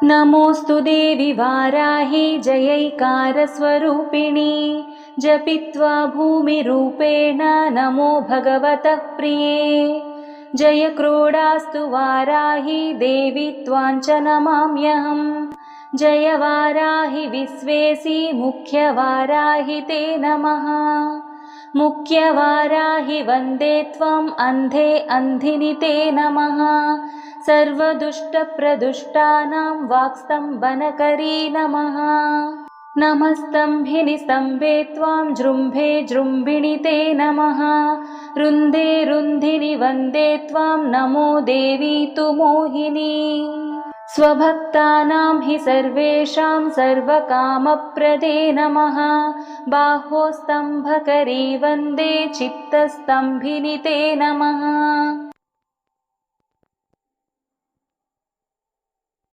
नमोऽस्तु देवि वाराहि जयैकारस्वरूपिणी जपित्वा भूमिरूपेण नमो भगवतः प्रिये। जय क्रोडास्तु वाराहि देवि त्वां च नमाम्यहम्। जय वाराहि विश्वेसि मुख्यवाराहि ते नमः। मुख्यवाराहि वन्दे त्वम् अन्धे अन्धिनि ते नमः। सर्वदुष्टप्रदुष्टानां वाक्स्तम्भनकरी नमः। नमस्तम्भिनि स्तम्भे त्वां जृम्भे जृम्भिणि ते नमः। रुन्धे रुन्धिनि वन्दे त्वां नमो देवी तु मोहिनी। स्वभक्तानां हि सर्वेषां सर्वकामप्रदे नमः। बाहोस्तम्भकरी वन्दे चित्तस्तम्भिनि ते नमः।